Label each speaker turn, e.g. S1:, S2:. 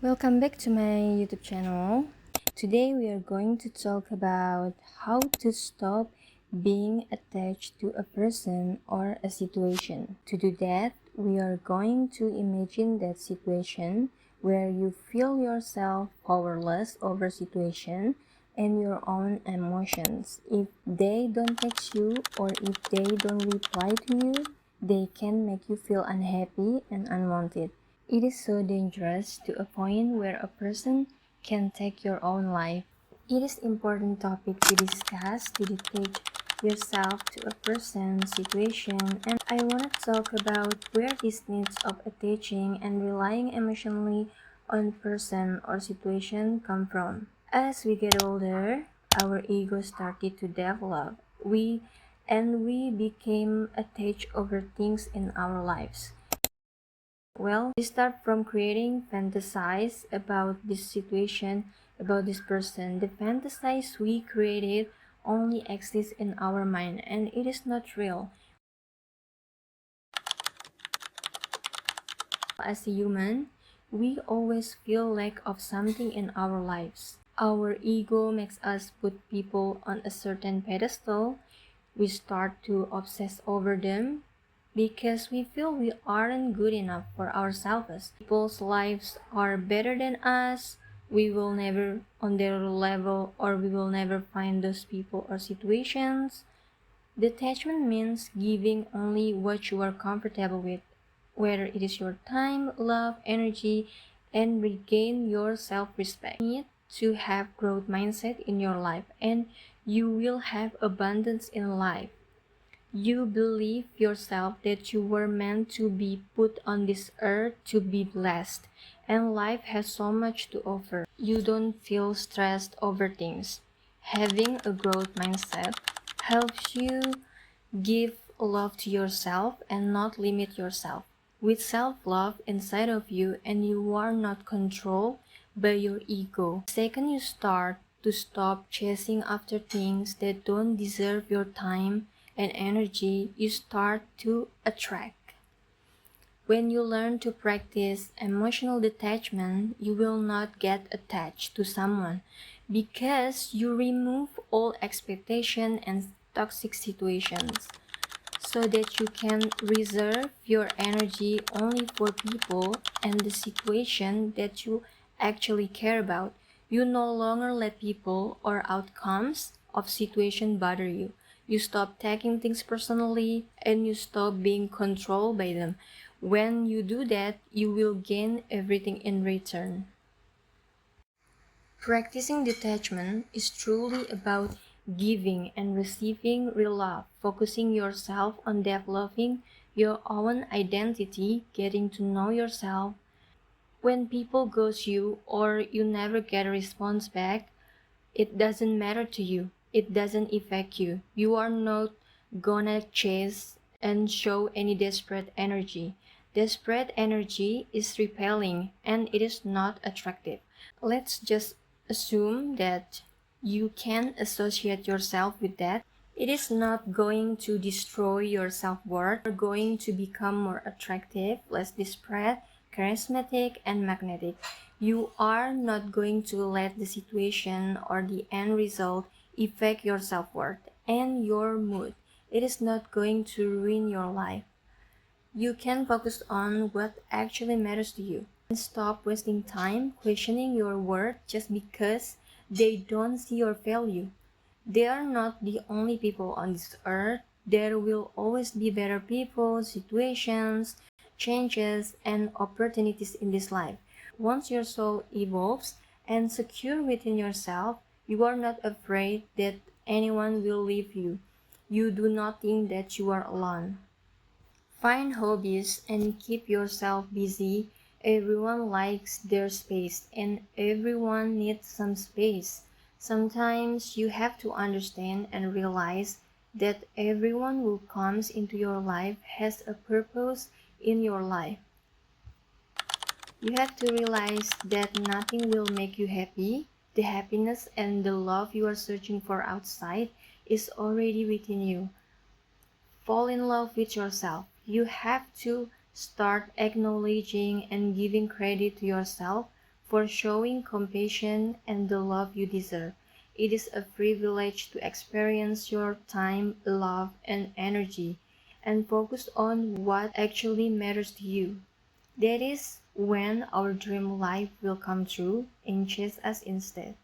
S1: Welcome back to my YouTube channel. Today we are going to talk about how to stop being attached to a person or a situation. To do that, we are going to imagine that situation where you feel yourself powerless over situation and your own emotions. If they don't text you or if they don't reply to you, they can make you feel unhappy and unwanted. It is so dangerous to a point where a person can take your own life. It is important topic to discuss to detach yourself to a person, situation, and I want to talk about where this needs of attaching and relying emotionally on person or situation come from. As we get older, our ego started to develop. We became attached over things in our lives. Well, we start from creating fantasies about this situation, about this person. The fantasies we created only exists in our mind and it is not real. As a human, we always feel lack of something in our lives. Our ego makes us put people on a certain pedestal. We start to obsess over them because we feel we aren't good enough for ourselves. People's lives are better than us. We will never on their level or we will never find those people or situations. Detachment means giving only what you are comfortable with, whether it is your time, love, energy, and regain your self-respect. You need to have growth mindset in your life and you will have abundance in life. You believe yourself that you were meant to be put on this earth to be blessed, and life has so much to offer. You don't feel stressed over things. Having a growth mindset helps you give love to yourself and not limit yourself. With self-love inside of you and you are not controlled by your ego. The second you start to stop chasing after things that don't deserve your time and energy, you start to attract. When you learn to practice emotional detachment, you will not get attached to someone because you remove all expectation and toxic situations so that you can reserve your energy only for people and the situation that you actually care about. You no longer let people or outcomes of situation bother you. You stop taking things personally and you stop being controlled by them. When you do that, you will gain everything in return. Practicing detachment is truly about giving and receiving real love, focusing yourself on developing your own identity, getting to know yourself. When people ghost you or you never get a response back, it doesn't matter to you. It doesn't affect you. You are not gonna chase and show any desperate energy. Desperate energy is repelling and it is not attractive. Let's just assume that you can associate yourself with that. It is not going to destroy your self-worth. You're going to become more attractive, less desperate, charismatic, and magnetic. You are not going to let the situation or the end result affect your self-worth and your mood. It is not going to ruin your life. You can focus on what actually matters to you and stop wasting time questioning your worth just because they don't see your value. They are not the only people on this earth. There will always be better people, situations, changes, and opportunities in this life. Once your soul evolves and secure within yourself, you are not afraid that anyone will leave you. You do not think that you are alone. Find hobbies and keep yourself busy. Everyone likes their space and everyone needs some space. Sometimes you have to understand and realize that everyone who comes into your life has a purpose in your life. You have to realize that nothing will make you happy. The happiness and the love you are searching for outside is already within you. Fall in love with yourself. You have to start acknowledging and giving credit to yourself for showing compassion and the love you deserve. It is a privilege to experience your time, love, and energy and focus on what actually matters to you. That is when our dream life will come true and chase us instead.